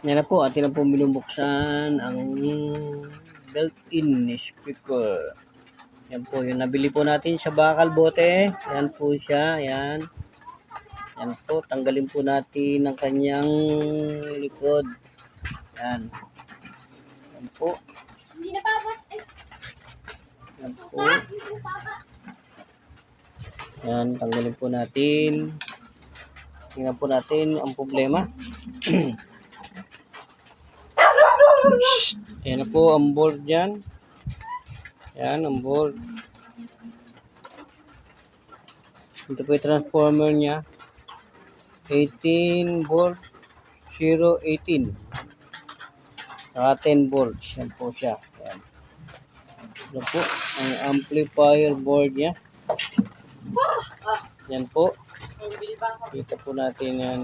Yan na po, atin na po binubuksan ang built-in speaker. Yan po, yung nabili po natin sa bakal bote. Yan po siya, yan. Yan po, tanggalin po natin ang kanyang likod. Yan. Yan po. Hindi na babas. Yan po. Yan, tanggalin po natin. Tingnan po natin ang problema. Yan na po ang board dyan. Yan ang board. Ito po yung transformer niya. 18 volt 018. Saka 10 volts. Yan po siya. Yan. Ito po ang amplifier board niya. Yan po. Kita po natin yan.